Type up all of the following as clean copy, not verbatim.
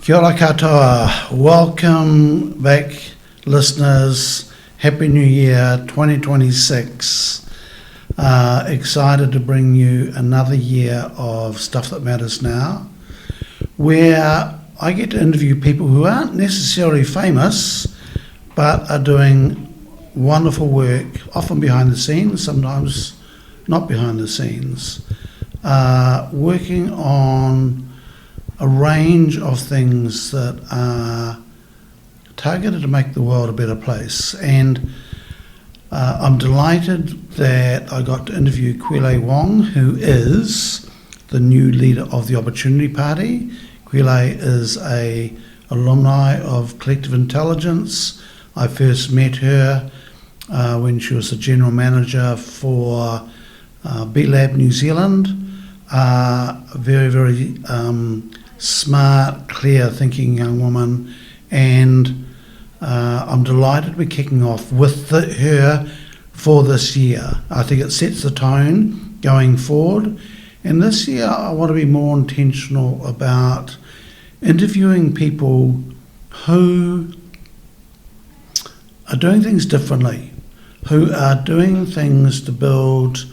Kia ora katoa. Welcome back, listeners. Happy New Year 2026. Excited to bring you another year of Stuff That Matters Now, where I get to interview people who aren't necessarily famous, but are doing wonderful work, often behind the scenes, sometimes not behind the scenes, working on a range of things that are targeted to make the world a better place. And I'm delighted that I got to interview Qiulae Wong, who is the new leader of the Opportunity Party. Qiulae is an alumni of Collective Intelligence. I first met her when she was the general manager for B-Lab New Zealand. Very smart, clear-thinking young woman, and I'm delighted to be kicking off with her for this year. I think it sets the tone going forward, and this year I want to be more intentional about interviewing people who are doing things differently, who are doing things to build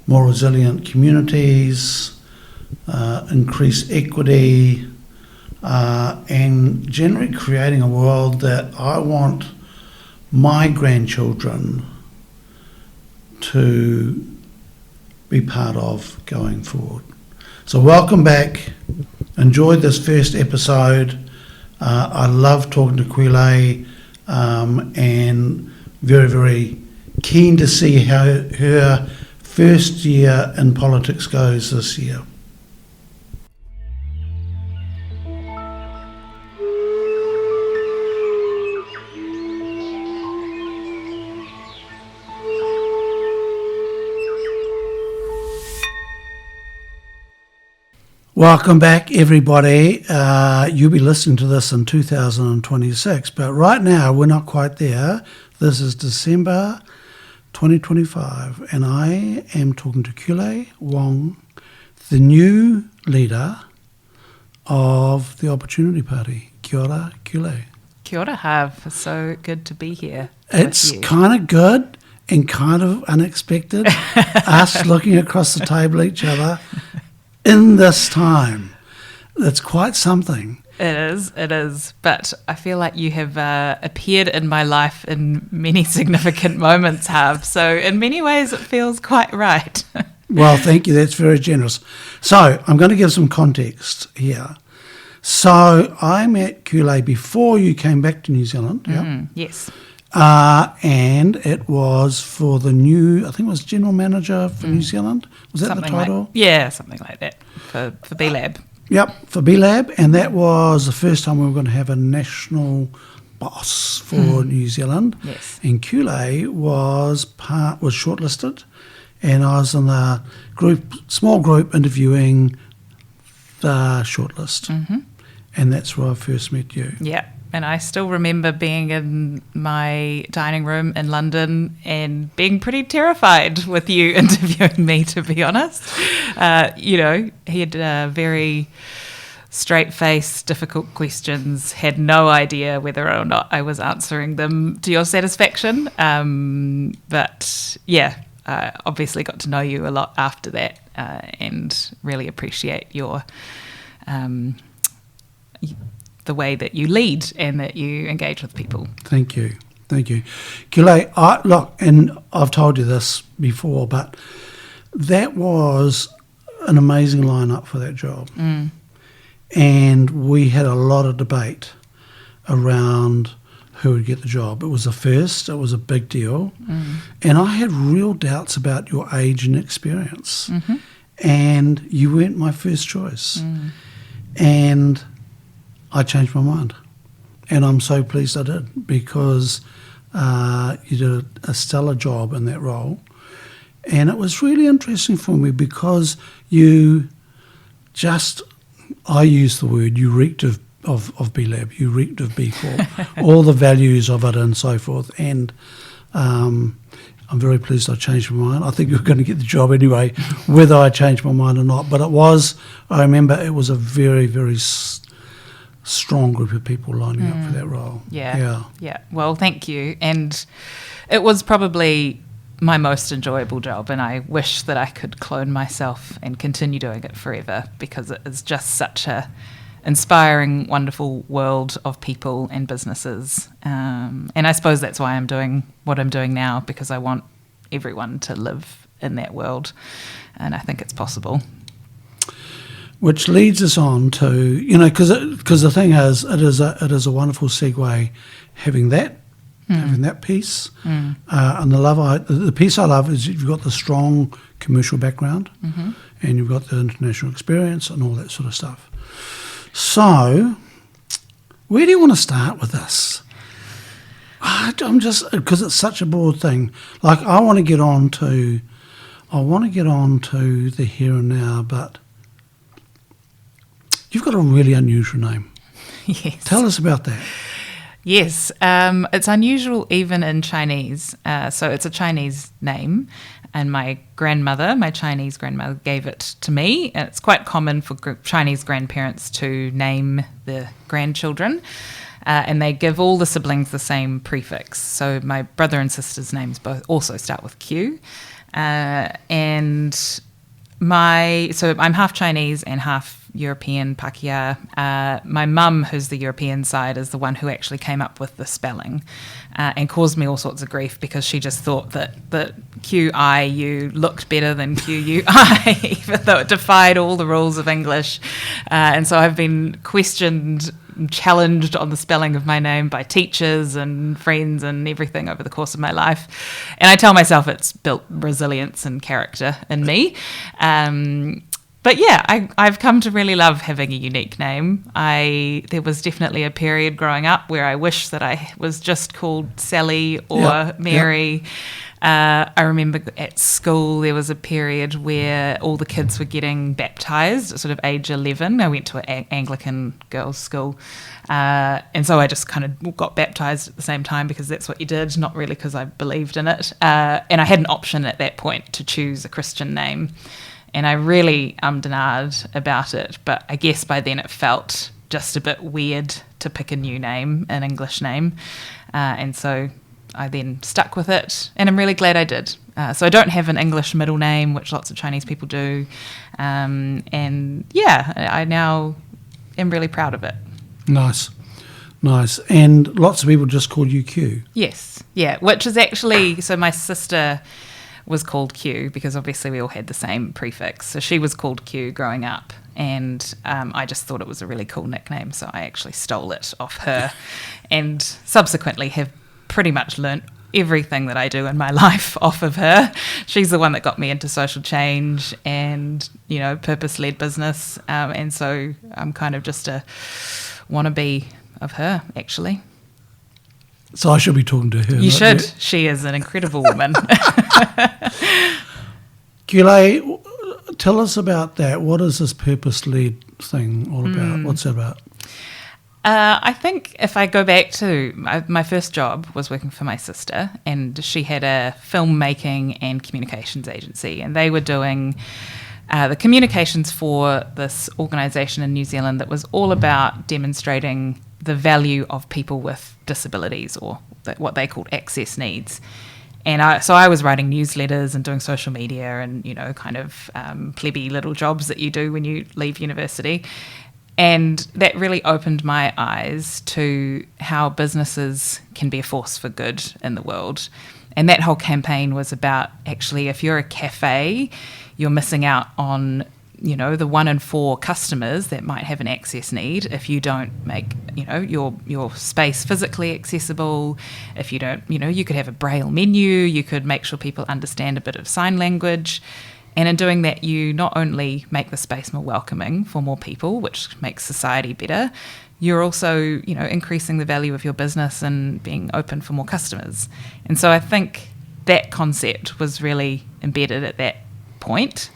more resilient communities, increase equity, and generally creating a world that I want my grandchildren to be part of going forward. So welcome back. Enjoyed this first episode. I love talking to Qiulae, and very keen to see how her first year in politics goes this year. Welcome back, everybody. You'll be listening to this in 2026, but right now we're not quite there. This is December 2025, and I am talking to Qiulae Wong, the new leader of the Opportunity Party. Kia ora, Qiulae. Kia ora, Harv. So good to be here. It's kind of good and kind of unexpected, us looking across the table at each other in this time. That's quite something. It is. But I feel like you have appeared in my life in many significant moments, Harv. So in many ways, it feels quite right. Well, thank you. That's very generous. So I'm going to give some context here. So I met Qiulae before you came back to New Zealand. Yes. And it was for the new, I think it was General Manager for New Zealand. Was that Something the title? Something like that for B-Lab. Yep, for B-Lab. And that was the first time we were going to have a national boss for New Zealand. Yes. And Qiulae was shortlisted, and I was in the small group interviewing the shortlist. And that's where I first met you. Yeah. And I still remember being in my dining room in London and being pretty terrified with you interviewing me, to be honest. He had very straight-faced, difficult questions, had no idea whether or not I was answering them to your satisfaction. But obviously got to know you a lot after that, and really appreciate your the way that you lead and that you engage with people. Thank you. Qiulae, look, and I've told you this before, but that was an amazing lineup for that job. And we had a lot of debate around who would get the job. It was a first, it was a big deal. And I had real doubts about your age and experience. And you weren't my first choice. And I changed my mind, and I'm so pleased I did, because you did a stellar job in that role. And it was really interesting for me because you just, I use the word, you reeked of B-Lab, you reeked of B Corp, all the values of it and so forth. And I'm very pleased I changed my mind. I think you were going to get the job anyway, whether I changed my mind or not. But I remember it was a very strong group of people lining up for that role. Yeah. Well, thank you. And it was probably my most enjoyable job, and I wish that I could clone myself and continue doing it forever, because it is just such a inspiring, wonderful world of people and businesses. And I suppose that's why I'm doing what I'm doing now, because I want everyone to live in that world, and I think it's possible. Which leads us on to, because the thing is, it is a wonderful segue having that piece. And the piece I love is you've got the strong commercial background, and you've got the international experience and all that sort of stuff. So, where do you want to start with this? I'm just, because it's such a broad thing. Like, I want to get on to the here and now, but you've got a really unusual name. Yes. Tell us about that. Yes, it's unusual even in Chinese. So it's a Chinese name, and my Chinese grandmother, gave it to me. And it's quite common for Chinese grandparents to name the grandchildren, and they give all the siblings the same prefix. So my brother and sister's names both also start with Q, and so I'm half Chinese and half European, Pakeha. My mum, who's the European side, is the one who actually came up with the spelling, and caused me all sorts of grief, because she just thought that QIU looked better than QUI, even though it defied all the rules of English. And so I've been challenged on the spelling of my name by teachers and friends and everything over the course of my life. And I tell myself it's built resilience and character in me. But yeah, I've come to really love having a unique name. There was definitely a period growing up where I wish that I was just called Sally or Mary. I remember at school there was a period where all the kids were getting baptised at sort of age 11. I went to an Anglican girls' school, and so I just kind of got baptised at the same time, because that's what you did, not really because I believed in it. And I had an option at that point to choose a Christian name. And I really ummed and ahed about it, but I guess by then it felt just a bit weird to pick a new name, an English name. And so I then stuck with it, and I'm really glad I did. So I don't have an English middle name, which lots of Chinese people do. And yeah, I now am really proud of it. Nice. And lots of people just call you Q. Yes, yeah, which is actually, so my sister was called Q, because obviously we all had the same prefix. So she was called Q growing up, and I just thought it was a really cool nickname, so I actually stole it off her, and subsequently have pretty much learnt everything that I do in my life off of her. She's the one that got me into social change and, purpose-led business, and so I'm kind of just a wannabe of her, actually. So I should be talking to her. You should. You? She is an incredible woman. Qiulae, tell us about that. What is this purpose-led thing all about? What's it about? I think if I go back to my first job was working for my sister, and she had a filmmaking and communications agency, and they were doing the communications for this organisation in New Zealand that was all about demonstrating the value of people with disabilities, or what they called access needs. And so I was writing newsletters and doing social media and, kind of plebby little jobs that you do when you leave university. And that really opened my eyes to how businesses can be a force for good in the world. And that whole campaign was about, actually, if you're a cafe, you're missing out on the 1 in 4 customers that might have an access need if you don't make, your space physically accessible. If you don't, you could have a braille menu, you could make sure people understand a bit of sign language. And in doing that, you not only make the space more welcoming for more people, which makes society better, you're also, increasing the value of your business and being open for more customers. And so I think that concept was really embedded at that point.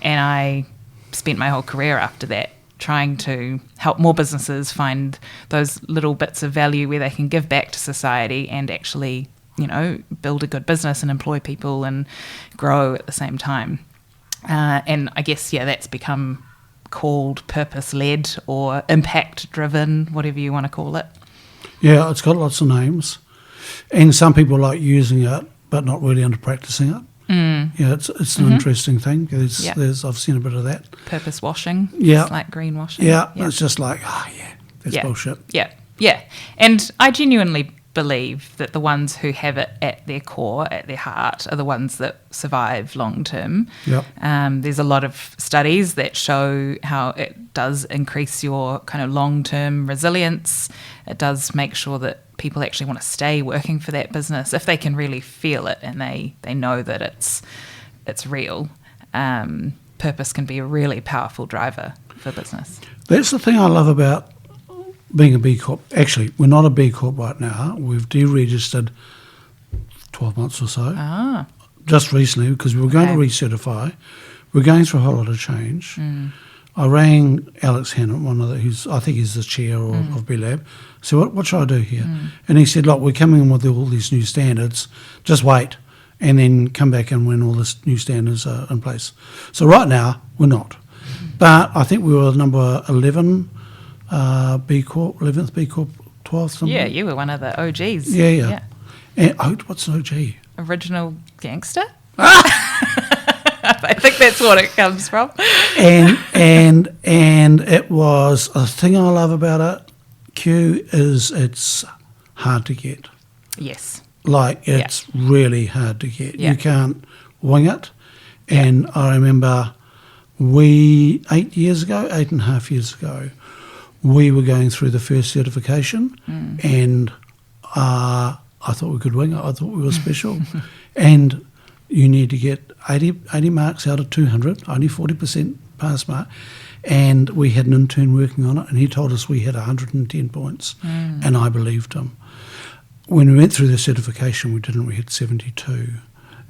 And I spent my whole career after that trying to help more businesses find those little bits of value where they can give back to society and actually, build a good business and employ people and grow at the same time. And I guess, that's become called purpose-led or impact-driven, whatever you want to call it. Yeah, it's got lots of names. And some people like using it, but not really into practicing it. Yeah, it's an interesting thing. I've seen a bit of that. Purpose washing. Yeah. It's like greenwashing. Yeah, it's just like, that's bullshit. Yeah. And I genuinely believe that the ones who have it at their core, at their heart, are the ones that survive long term. Yep. There's a lot of studies that show how it does increase your kind of long-term resilience. It does make sure that people actually want to stay working for that business if they can really feel it and they know that it's real. Purpose can be a really powerful driver for business. That's the thing I love about being a B Corp. Actually, we're not a B Corp right now. We've deregistered 12 months or so. Just recently, because we were going to recertify. We're going through a whole lot of change. I rang Alex Hannett, I think he's the chair of B Lab. So what should I do here? And he said, look, we're coming in with all these new standards. Just wait, and then come back in when all these new standards are in place. So right now, we're not. But I think we were number 11 B Corp, 11th B Corp, 12th. Something. Yeah, you were one of the OGs. Yeah. And what's an OG? Original gangster? I think that's what it comes from. And it was a thing I love about it. Q is it's hard to get. Yes. Like it's really hard to get. Yeah. You can't wing it. And I remember 8.5 years ago, we were going through the first certification, and I thought we could wing it. I thought we were special. And you need to get 80 marks out of 200, only 40% pass mark. And we had an intern working on it, and he told us we had 110 points, and I believed him. When we went through the certification, we didn't. We had 72,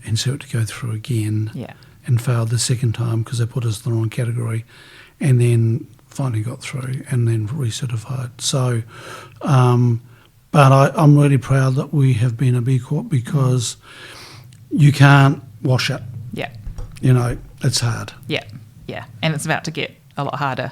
and so we had to go through again, and failed the second time because they put us in the wrong category, and then finally got through, and then recertified. So, but I'm really proud that we have been a B Corp because you can't wash it. Yeah. It's hard. Yeah. And it's about to get a lot harder,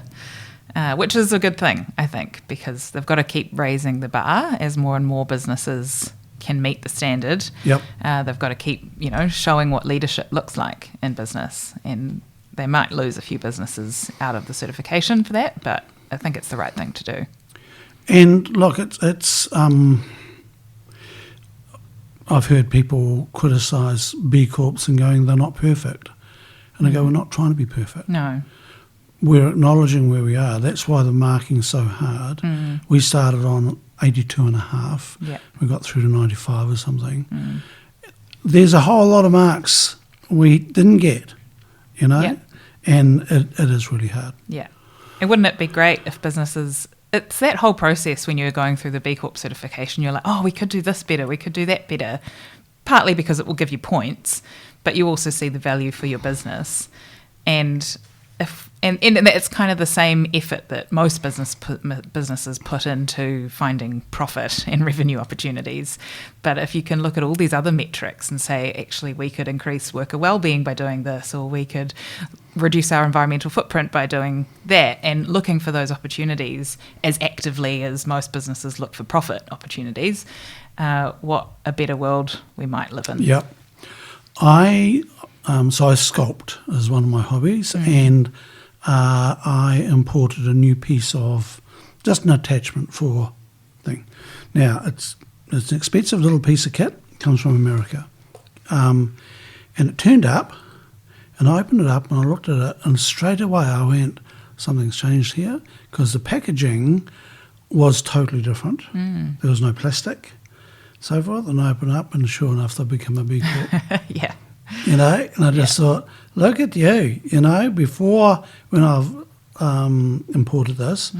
which is a good thing, I think, because they've got to keep raising the bar as more and more businesses can meet the standard. Yep. They've got to keep, showing what leadership looks like in business, and they might lose a few businesses out of the certification for that, but I think it's the right thing to do. And look, it's I've heard people criticise B Corps and going, they're not perfect. And I go, we're not trying to be perfect. No. We're acknowledging where we are. That's why the marking's so hard. We started on 82.5. Yeah. We got through to 95 or something. There's a whole lot of marks we didn't get, Yeah. and it is really hard. Yeah. And wouldn't it be great if businesses... It's that whole process when you're going through the B Corp certification, you're like, we could do this better, we could do that better, partly because it will give you points, but you also see the value for your business. And it's kind of the same effort that most businesses put into finding profit and revenue opportunities. But if you can look at all these other metrics and say, actually, we could increase worker well-being by doing this, or we could reduce our environmental footprint by doing that, and looking for those opportunities as actively as most businesses look for profit opportunities, what a better world we might live in. Yep. So I sculpt as one of my hobbies, and I imported a new piece of just an attachment for thing. Now it's an expensive little piece of kit. It comes from America, and it turned up, and I opened it up and I looked at it, and straight away I went, something's changed here, because the packaging was totally different. There was no plastic, so forth, and I opened it up, and sure enough, they've become a B Corp. Yeah. And I just thought, look at you, before when I've imported this,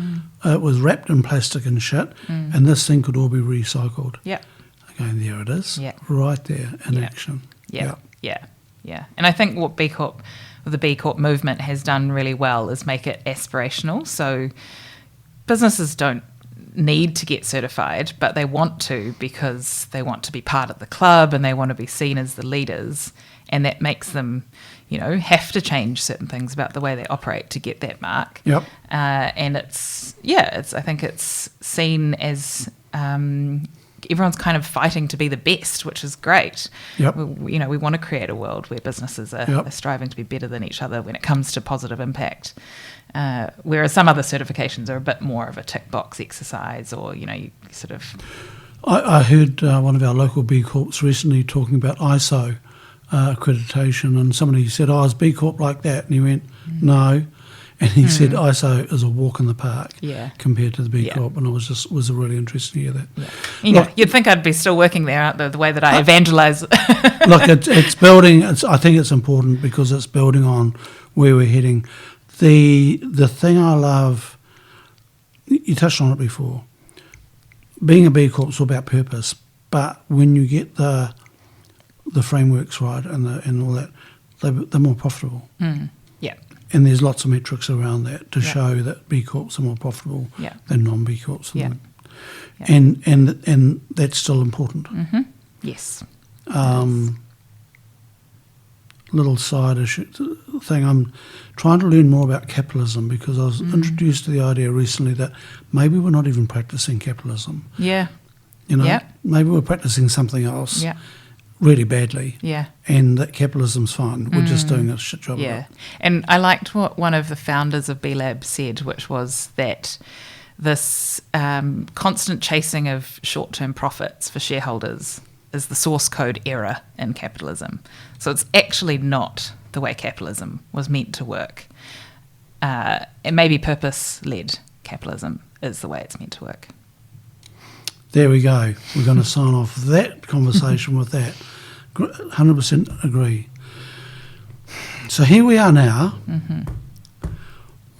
it was wrapped in plastic and shit, and this thing could all be recycled. Yeah. Okay, there it is, right there in action. Yeah. And I think what the B Corp movement has done really well is make it aspirational. So businesses don't need to get certified, but they want to because they want to be part of the club and they want to be seen as the leaders. and that makes them, have to change certain things about the way they operate to get that mark. Yep. And I think it's seen as everyone's kind of fighting to be the best, which is great. Yep. We want to create a world where businesses are striving to be better than each other when it comes to positive impact. Whereas some other certifications are a bit more of a tick box exercise, or you sort of. I heard one of our local B Corps recently talking about ISO accreditation, and somebody said, "Oh, is B Corp like that?" And he went, "No." And he said ISO is a walk in the park compared to the B Corp, and it was really interesting to hear that. Yeah. You'd think I'd be still working there, the way that I evangelise. Look, it's building. I think it's important because it's building on where we're heading. The thing I love, you touched on it before. Being a B Corp is all about purpose, but when you get the frameworks right and all that, they're more profitable. Yeah. And there's lots of metrics around that to show that B Corps are more profitable than non-B Corps. Yeah. And that's still important. Mm-hmm. Yes. Little side issue thing. I'm trying to learn more about capitalism because I was introduced to the idea recently that maybe we're not even practicing capitalism. Yeah. Maybe we're practicing something else. Yeah. Really badly. Yeah. And that capitalism's fine. We're just doing a shit job. Yeah. And I liked what one of the founders of B Lab said, which was that this constant chasing of short-term profits for shareholders is the source code error in capitalism. So it's actually not the way capitalism was meant to work. It may be purpose-led capitalism is the way it's meant to work. There we go. We're going to sign off that conversation with that. 100% agree. So here we are now. Mm-hmm.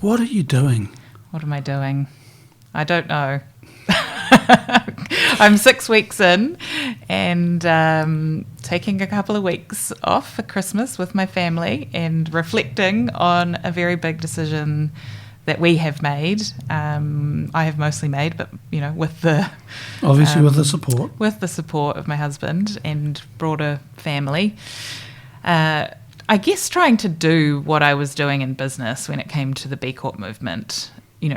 What are you doing? What am I doing? I don't know. I'm 6 weeks in and taking a couple of weeks off for Christmas with my family and reflecting on a very big decision that we have made. I have mostly made, but with the obviously with the support of my husband and broader family. I guess trying to do what I was doing in business when it came to the B Corp movement,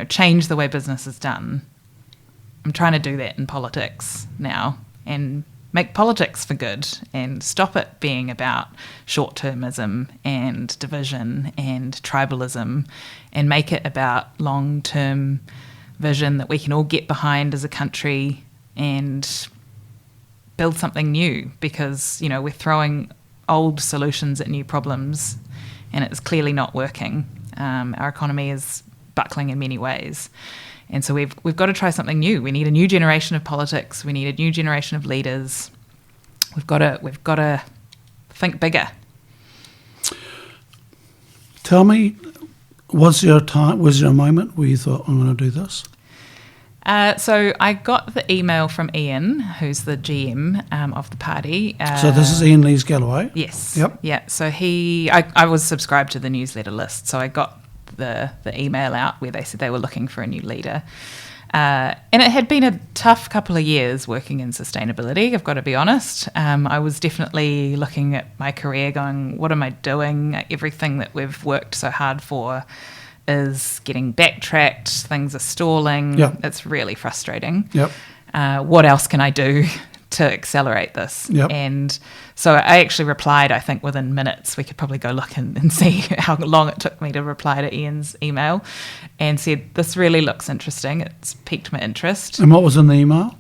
change the way business is done. I'm trying to do that in politics now and make politics for good and stop it being about short-termism and division and tribalism and make it about long-term vision that we can all get behind as a country and build something new because, we're throwing old solutions at new problems and it's clearly not working. Our economy is buckling in many ways. And so we've got to try something new. We need a new generation of politics. We need a new generation of leaders. We've got to think bigger. Tell me, was there a moment where you thought, I'm going to do this? So I got the email from Ian, who's the GM of the party. So this is Ian Lees-Galloway? Yes. Yep. Yeah. So I was subscribed to the newsletter list, so I got the email out where they said they were looking for a new leader. And it had been a tough couple of years working in sustainability, I've got to be honest. I was definitely looking at my career going, what am I doing? Everything that we've worked so hard for is getting backtracked, things are stalling. Yep. It's really frustrating. Yep. What else can I do to accelerate this? Yep. And so I actually replied, I think within minutes. We could probably go look and see how long it took me to reply to Ian's email, and said, this really looks interesting. It's piqued my interest. And what was in the email?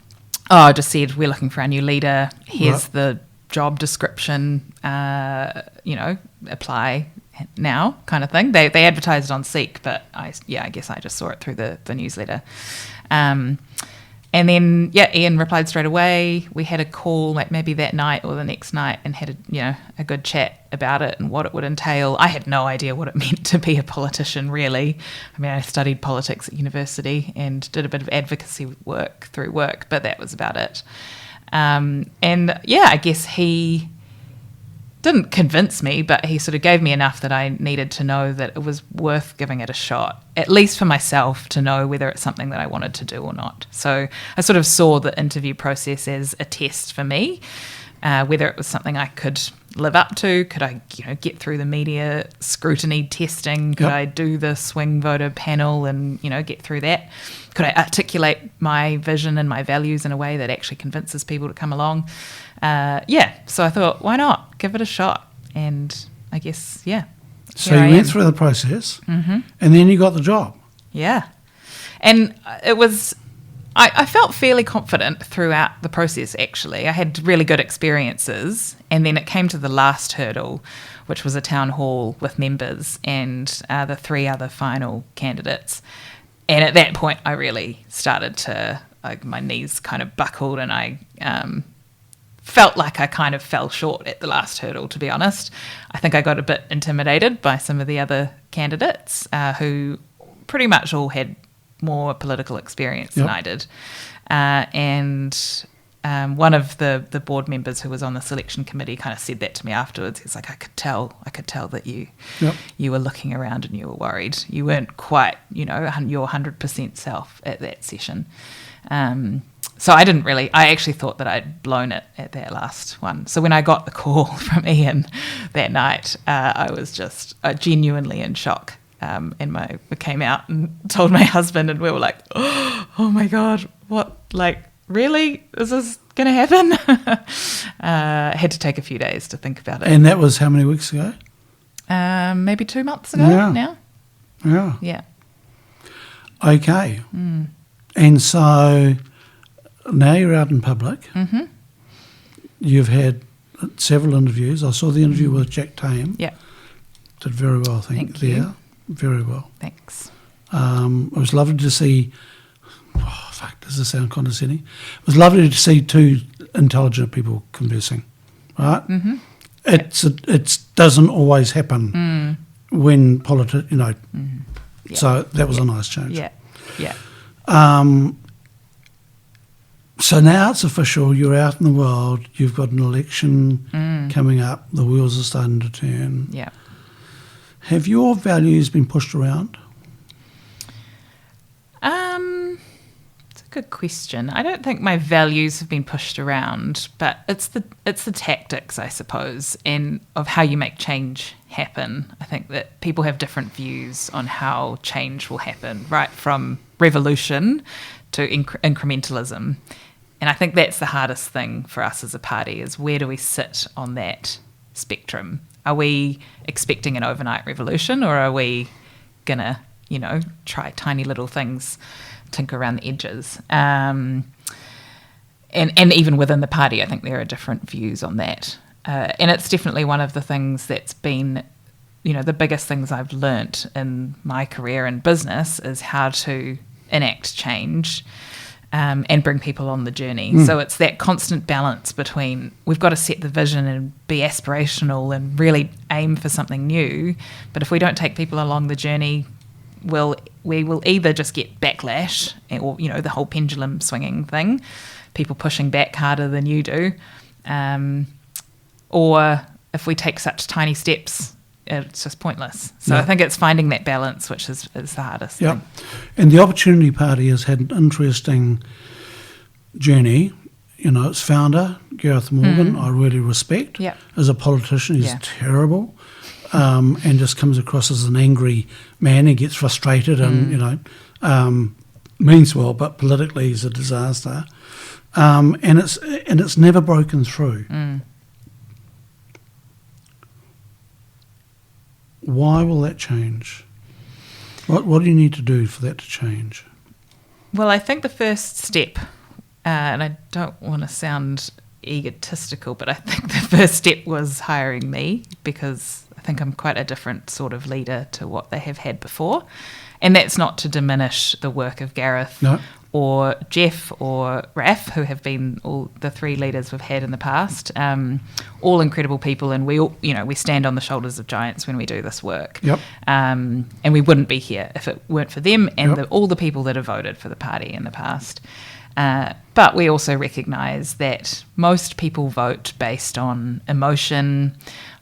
Oh, I just said, we're looking for a new leader. Here's the job description, apply now kind of thing. They advertised it on Seek, but I guess I just saw it through the newsletter. And then, Ian replied straight away. We had a call maybe that night or the next night and had a good chat about it and what it would entail. I had no idea what it meant to be a politician, really. I mean, I studied politics at university and did a bit of advocacy work through work, but that was about it. I guess he didn't convince me, but he sort of gave me enough that I needed to know that it was worth giving it a shot, at least for myself, to know whether it's something that I wanted to do or not. So I sort of saw the interview process as a test for me, whether it was something I could live up to? Could I, get through the media scrutiny testing? Could I do the swing voter panel and, get through that? Could I articulate my vision and my values in a way that actually convinces people to come along? So I thought, why not? Give it a shot. And I guess, So you went through the process, and then you got the job. Yeah. And it was... I felt fairly confident throughout the process, actually. I had really good experiences, and then it came to the last hurdle, which was a town hall with members and the 3 other final candidates. And at that point, I really started to, my knees kind of buckled, and I felt like I kind of fell short at the last hurdle, to be honest. I think I got a bit intimidated by some of the other candidates who pretty much all had more political experience than I did. And one of the board members who was on the selection committee kind of said that to me afterwards. He's like, I could tell that you were looking around and you were worried. You weren't quite, your 100% self at that session. So I actually thought that I'd blown it at that last one. So when I got the call from Ian that night, I was just genuinely in shock. And we came out and told my husband, and we were like, oh my God, what, really? Is this going to happen? I had to take a few days to think about it. And that was how many weeks ago? Maybe 2 months ago now. Yeah. Okay. And so now you're out in public. Mm-hmm. You've had several interviews. I saw the interview with Jack Tame. Yeah. Did very well, I think. Thank you. Very well. Thanks. It was lovely to see. Does this sound condescending? It was lovely to see 2 intelligent people conversing. Right? Mm-hmm. It doesn't always happen when politics. Mm-hmm. Yeah. So that was a nice change. Yeah. Yeah. So now it's official. You're out in the world. You've got an election coming up. The wheels are starting to turn. Yeah. Have your values been pushed around? It's a good question. I don't think my values have been pushed around, but it's the tactics, I suppose, and of how you make change happen. I think that people have different views on how change will happen, right from revolution to incrementalism. And I think that's the hardest thing for us as a party, is where do we sit on that spectrum? Are we expecting an overnight revolution, or are we going to, try tiny little things, tinker around the edges? And even within the party, I think there are different views on that. And it's definitely one of the things that's been, the biggest things I've learnt in my career in business is how to enact change and bring people on the journey. So it's that constant balance between, we've got to set the vision and be aspirational and really aim for something new, but if we don't take people along the journey, we will either just get backlash, or the whole pendulum swinging thing, people pushing back harder than you do, or if we take such tiny steps, it's just pointless. So I think it's finding that balance, which is the hardest thing. And the Opportunity Party has had an interesting journey. Its founder, Gareth Morgan, I really respect. Yep. As a politician, he's terrible, and just comes across as an angry man. He gets frustrated and, means well, but politically he's a disaster. And it's never broken through. Why will that change? What do you need to do for that to change? Well, I think the first step, and I don't want to sound egotistical, but I think the first step was hiring me, because I think I'm quite a different sort of leader to what they have had before. And that's not to diminish the work of Gareth or Jeff or Raf, who have been all the 3 leaders we've had in the past, all incredible people, and we all, we stand on the shoulders of giants when we do this work. And we wouldn't be here if it weren't for them and all the people that have voted for the party in the past. But we also recognise that most people vote based on emotion,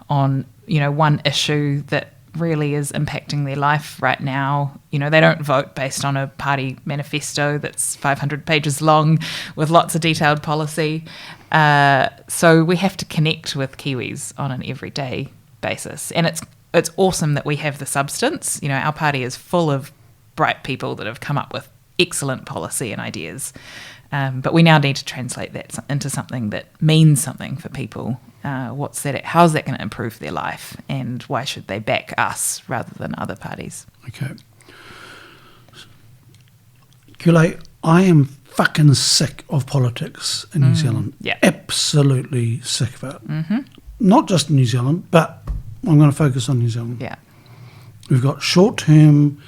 on one issue that really is impacting their life right now. They don't vote based on a party manifesto that's 500 pages long with lots of detailed policy. So we have to connect with Kiwis on an everyday basis. And it's awesome that we have the substance. You know, our party is full of bright people that have come up with excellent policy and ideas. But we now need to translate that into something that means something for people. How's that going to improve their life, and why should they back us rather than other parties? Okay. Qiulae, I am fucking sick of politics in New Zealand. Yeah. Absolutely sick of it. Mm-hmm. Not just in New Zealand, but I'm going to focus on New Zealand. Yeah. We've got short-term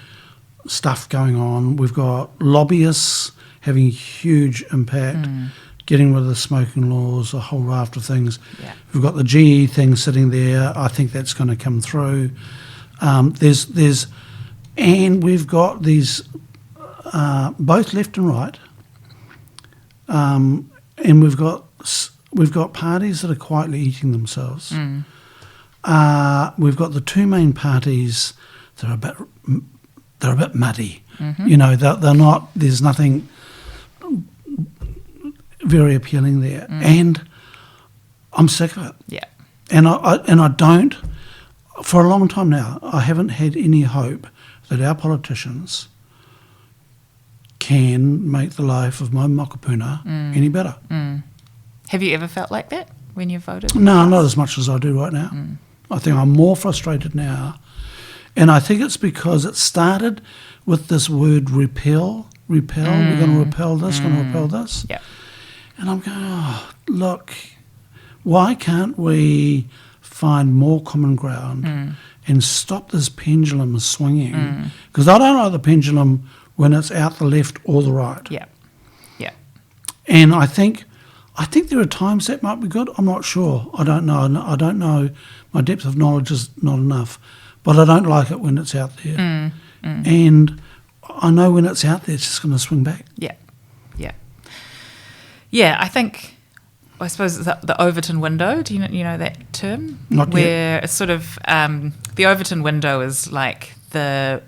stuff going on. We've got lobbyists having huge impact, getting rid of the smoking laws, a whole raft of things. Yeah. We've got the GE thing sitting there. I think that's going to come through. And we've got these both left and right, and we've got parties that are quietly eating themselves. We've got the two main parties that are a bit muddy. Mm-hmm. You know, they're not. There's nothing very appealing there, and I'm sick of it. Yeah. And I don't. For a long time now, I haven't had any hope that our politicians can make the life of my mokopuna any better. Have you ever felt like that when you voted? No, not as much as I do right now. I think I'm more frustrated now. And I think it's because it started with this word repel. We're going to repel this, going to repel this. Yeah. And I'm going, look, why can't we find more common ground and stop this pendulum swinging? Because I don't like the pendulum when it's out the left or the right. Yeah. Yeah. And I think there are times that might be good. I'm not sure. I don't know. My depth of knowledge is not enough. But I don't like it when it's out there. And I know when it's out there, it's just going to swing back. Yeah. Yeah. Yeah, I suppose it's the Overton window. Do you know that term? Not Where it's sort of the Overton window is like the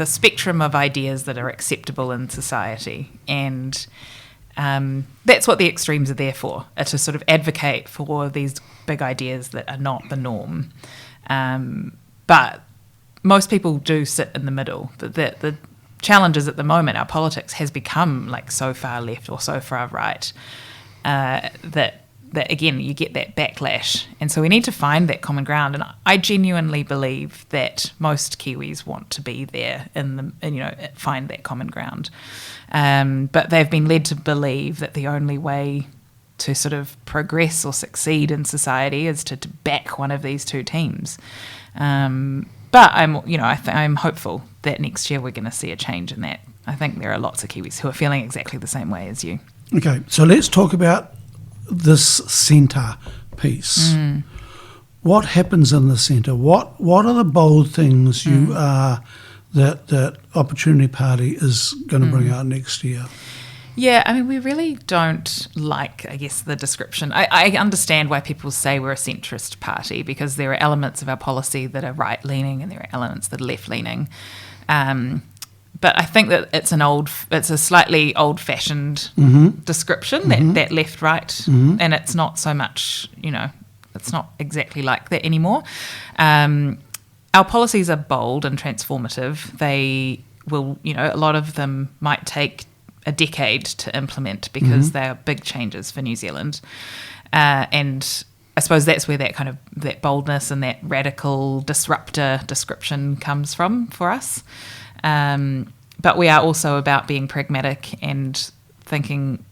spectrum of ideas that are acceptable in society, and that's what the extremes are there for, are to sort of advocate for these big ideas that are not the norm. But most people do sit in the middle. But the challenge is at the moment our politics has become like so far left or so far right that again you get that backlash, and so we need to find that common ground. And I genuinely believe that most Kiwis want to be there and find that common ground, but they've been led to believe that the only way to sort of progress or succeed in society is to back one of these two teams. But I'm hopeful that next year we're going to see a change in that. I think there are lots of Kiwis who are feeling exactly the same way as you. Okay, so let's talk about this centre piece. What happens in the centre? What are the bold things that Opportunity Party is going to bring out next year? Yeah, I mean, we really don't like, I guess, the description. I understand why people say we're a centrist party, because there are elements of our policy that are right-leaning and there are elements that are left-leaning. But I think that it's a slightly old-fashioned description, that left-right, and it's not so much, it's not exactly like that anymore. Our policies are bold and transformative. They will, a lot of them might take a decade to implement because they are big changes for New Zealand. And I suppose that's where that boldness and that radical disruptor description comes from for us. But we are also about being pragmatic and thinking,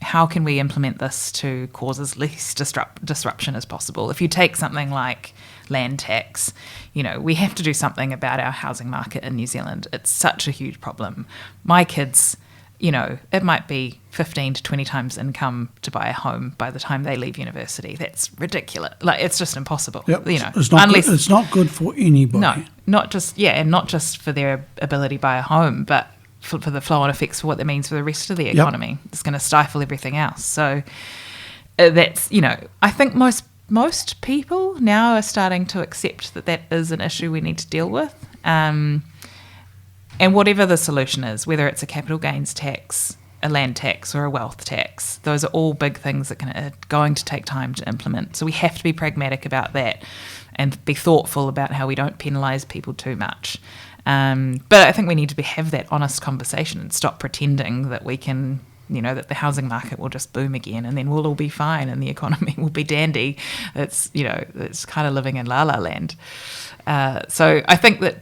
how can we implement this to cause as least disruption as possible? If you take something like land tax, we have to do something about our housing market in New Zealand. It's such a huge problem. My kids, it might be 15 to 20 times income to buy a home by the time they leave university. That's ridiculous. Like, it's just impossible. Yep. It's not good for anybody. No, not just for their ability to buy a home, but for the flow-on effects for what that means for the rest of the economy. Yep. It's going to stifle everything else. So that's, I think most people now are starting to accept that is an issue we need to deal with. And whatever the solution is, whether it's a capital gains tax, a land tax or a wealth tax. Those are all big things that are going to take time to implement. So we have to be pragmatic about that and be thoughtful about how we don't penalise people too much. But I think we need to have that honest conversation and stop pretending that we can, that the housing market will just boom again and then we'll all be fine and the economy will be dandy. It's kind of living in la la land. So I think that,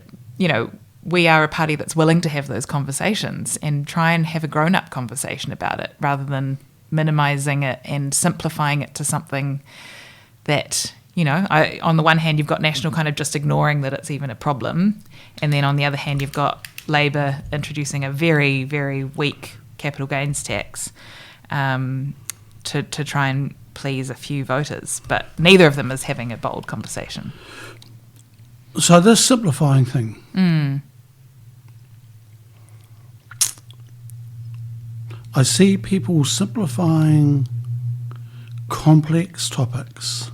we are a party that's willing to have those conversations and try and have a grown-up conversation about it rather than minimising it and simplifying it to something that, on the one hand, you've got National kind of just ignoring that it's even a problem. And then on the other hand, you've got Labour introducing a very, very weak capital gains tax to try and please a few voters. But neither of them is having a bold conversation. So this simplifying thing, I see people simplifying complex topics.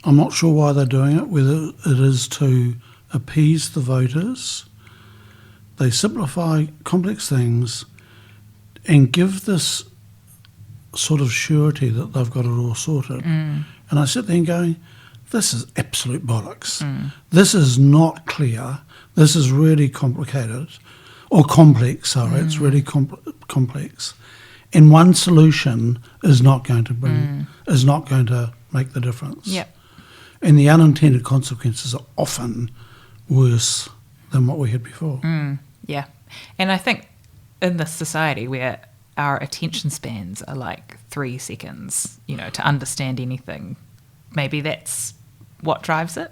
I'm not sure why they're doing it, whether it is to appease the voters. They simplify complex things and give this sort of surety that they've got it all sorted. And I sit there and go, this is absolute bollocks. This is not clear. This is really complicated, or complex, sorry, it's really complex. And one solution is not going to make the difference. Yep. And the unintended consequences are often worse than what we had before. Yeah. And I think in this society where our attention spans are like 3 seconds, to understand anything, maybe that's what drives it.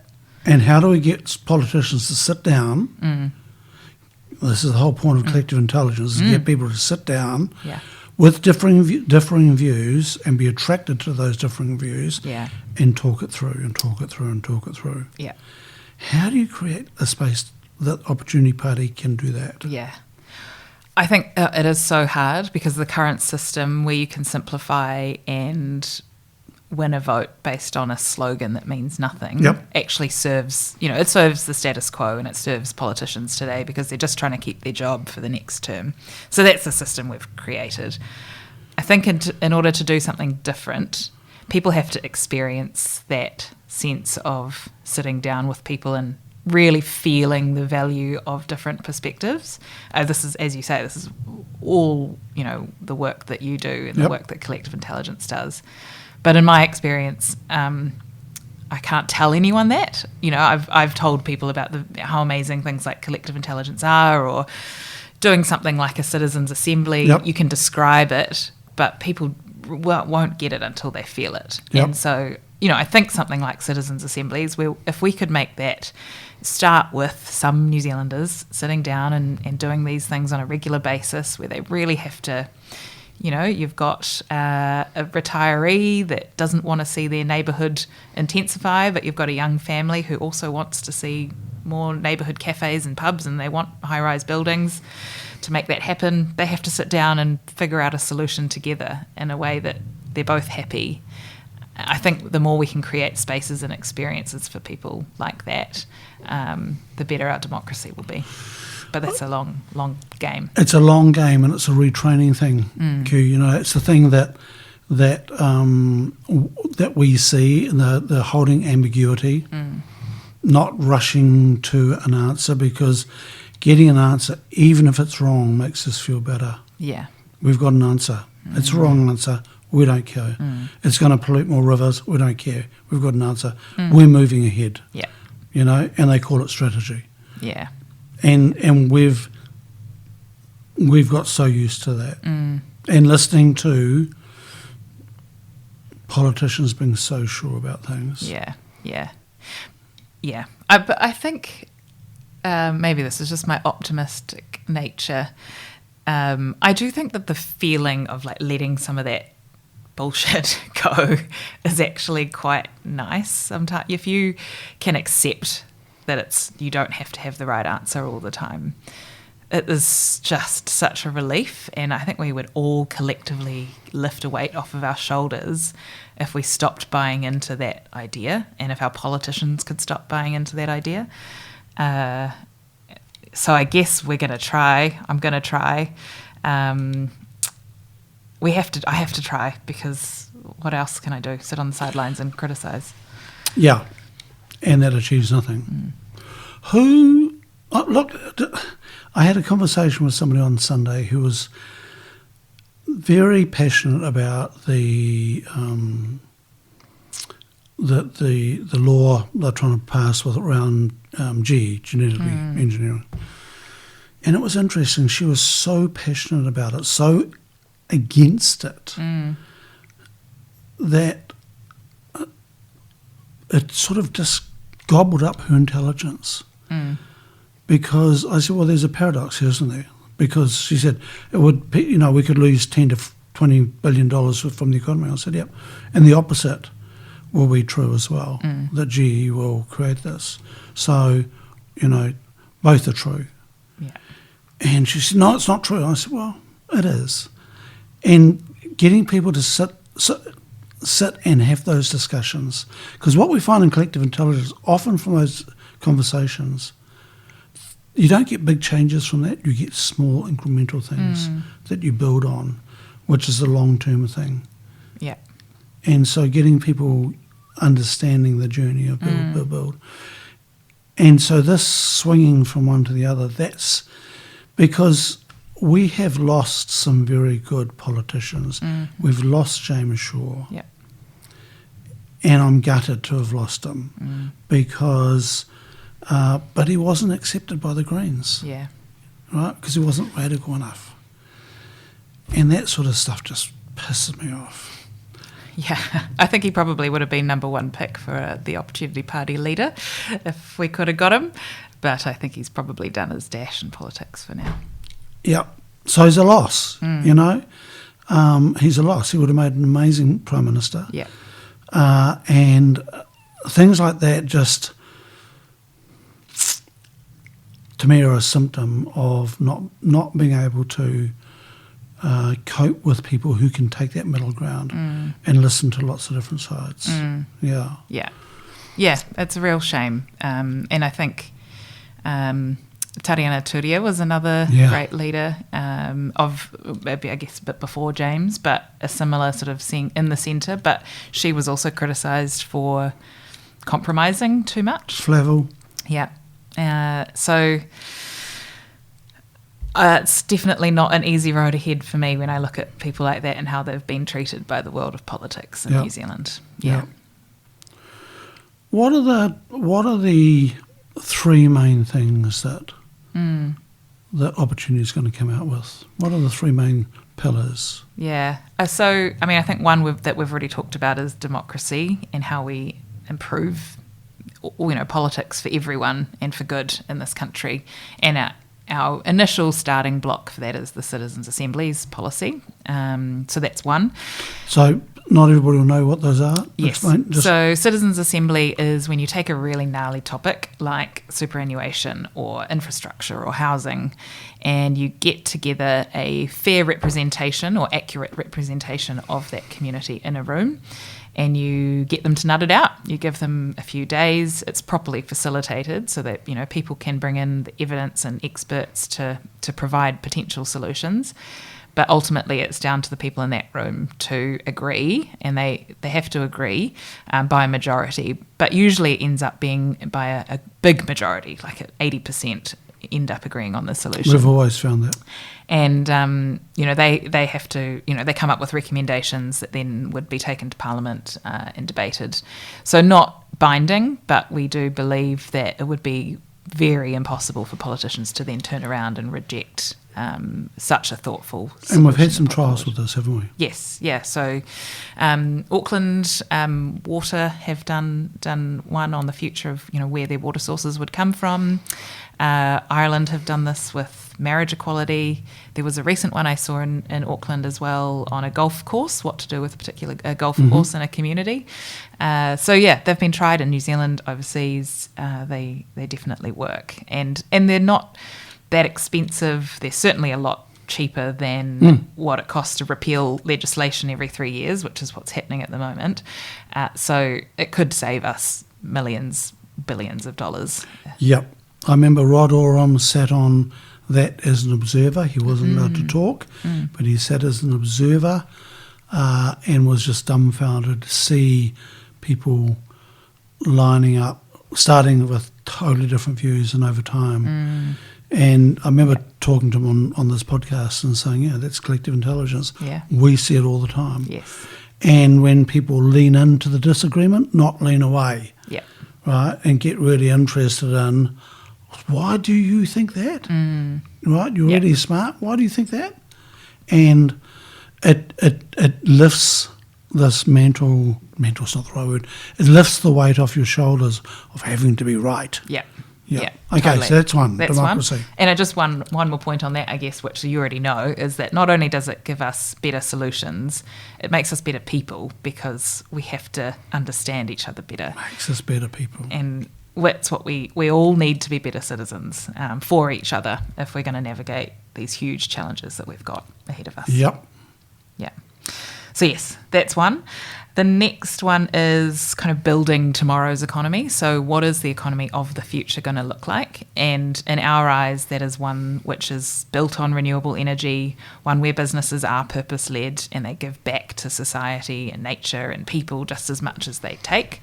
And how do we get politicians to sit down? This is the whole point of collective intelligence, is to get people to sit down with differing views and be attracted to those differing views and talk it through and talk it through and talk it through. Yeah. How do you create a space that Opportunity Party can do that? Yeah. I think it is so hard because the current system where you can simplify and win a vote based on a slogan that means nothing actually serves, it serves the status quo and it serves politicians today because they're just trying to keep their job for the next term. So that's the system we've created. I think in order to do something different, people have to experience that sense of sitting down with people and really feeling the value of different perspectives. This is, as you say, this is all, the work that you do and the work that collective intelligence does. But in my experience, I can't tell anyone that. I've told people about how amazing things like collective intelligence are, or doing something like a citizens' assembly. You can describe it, but people won't get it until they feel it. And so, I think something like citizens' assemblies, where if we could make that start with some New Zealanders sitting down and doing these things on a regular basis, where they really have to, you've got a retiree that doesn't want to see their neighbourhood intensify, but you've got a young family who also wants to see more neighbourhood cafes and pubs, and they want high-rise buildings. To make that happen, they have to sit down and figure out a solution together in a way that they're both happy. I think the more we can create spaces and experiences for people like that, the better our democracy will be. But that's a long game. It's a long game, and it's a retraining thing, Q. It's the thing that we see in the holding ambiguity, not rushing to an answer, because getting an answer, even if it's wrong, makes us feel better. Yeah. We've got an answer. It's a wrong answer. We don't care. It's going to pollute more rivers. We don't care. We've got an answer. We're moving ahead. Yeah. And they call it strategy. Yeah. And we've got so used to that. And listening to politicians being so sure about things. Yeah. But I think maybe this is just my optimistic nature. I do think that the feeling of like letting some of that bullshit go is actually quite nice sometimes. If you can accept that you don't have to have the right answer all the time, it is just such a relief. And I think we would all collectively lift a weight off of our shoulders if we stopped buying into that idea, and if our politicians could stop buying into that idea. So I guess we're going to try. I'm going to try. I have to try, because what else can I do? Sit on the sidelines and criticise? Yeah, and that achieves nothing. Look, I had a conversation with somebody on Sunday who was very passionate about the law they're trying to pass with around genetically engineering. And it was interesting. She was so passionate about it, so against it, that it sort of just gobbled up her intelligence. Because I said, well, there's a paradox here, isn't there? Because she said it would, we could lose $10 to $20 billion from the economy. I said, yep. And the opposite will be true as well, that GE will create this. So, both are true. Yeah. And she said, no, it's not true. I said, well, it is. And getting people to sit and have those discussions. Because what we find in collective intelligence, often from those conversations, you don't get big changes from that. You get small incremental things that you build on, which is the long-term thing. Yeah. And so getting people understanding the journey of build. And so this swinging from one to the other, that's because we have lost some very good politicians. We've lost James Shaw. Yeah. And I'm gutted to have lost him because... but he wasn't accepted by the Greens. Yeah. Right? Because he wasn't radical enough. And that sort of stuff just pisses me off. Yeah, I think he probably would have been number one pick for the Opportunity Party leader if we could have got him. But I think he's probably done his dash in politics for now. Yeah. So he's a loss, He's a loss. He would have made an amazing Prime Minister. Yeah. And things like that just... to me, are a symptom of not being able to cope with people who can take that middle ground and listen to lots of different sides. Yeah. Yeah. Yeah, it's a real shame. And I think Tariana Turia was another great leader of, maybe I guess a bit before James, but a similar sort of seeing in the centre. But she was also criticised for compromising too much. Flavel. Yeah. So it's definitely not an easy road ahead for me when I look at people like that and how they've been treated by the world of politics in New Zealand. Yeah. What are the three main things that Opportunity is going to come out with? What are the three main pillars? Yeah. So, I mean, I think one that we've already talked about is democracy and how we improve politics for everyone and for good in this country. And our initial starting block for that is the Citizens' Assembly's policy. So that's one. So not everybody will know what those are? Yes. So Citizens' Assembly is when you take a really gnarly topic like superannuation or infrastructure or housing, and you get together a fair representation or accurate representation of that community in a room, and you get them to nut it out. You give them a few days. It's properly facilitated so that people can bring in the evidence and experts to provide potential solutions. But ultimately, it's down to the people in that room to agree, and they have to agree by a majority. But usually it ends up being by a big majority, like 80% end up agreeing on the solution. We've always found that. And, they have to, they come up with recommendations that then would be taken to Parliament and debated. So not binding, but we do believe that it would be very impossible for politicians to then turn around and reject such a thoughtful solution. And we've had some trials with this, haven't we? Yes, yeah. So Auckland Water have done one on the future of where their water sources would come from. Ireland have done this with marriage equality. There was a recent one I saw in Auckland as well on a golf course, what to do with a particular golf course in a community. So yeah, they've been tried in New Zealand, overseas. They definitely work, and they're not that expensive. They're certainly a lot cheaper than what it costs to repeal legislation every 3 years, which is what's happening at the moment. So it could save us millions, billions of dollars. Yep. I remember Rod Oram sat on that as an observer. He wasn't allowed to talk, but he sat as an observer and was just dumbfounded to see people lining up, starting with totally different views and over time. And I remember talking to him on this podcast and saying, yeah, that's collective intelligence. Yeah. We see it all the time. Yes. And when people lean into the disagreement, not lean away, Yeah. right, and get really interested in, why do you think that? Right, you're really smart. Why do you think that? And it lifts this mental's not the right word. It lifts the weight off your shoulders of having to be right. Yeah. Yeah. Yeah, Okay, totally. so that's one. That's democracy. one. And just one more point on that, I guess, which you already know, is that not only does it give us better solutions, it makes us better people because we have to understand each other better. Makes us better people. And that's what we all need to be better citizens for each other if we're going to navigate these huge challenges that we've got ahead of us. Yep. Yeah. So yes, that's one. The next one is kind of building tomorrow's economy. So what is the economy of the future going to look like? And in our eyes, that is one which is built on renewable energy, one where businesses are purpose-led and they give back to society and nature and people just as much as they take.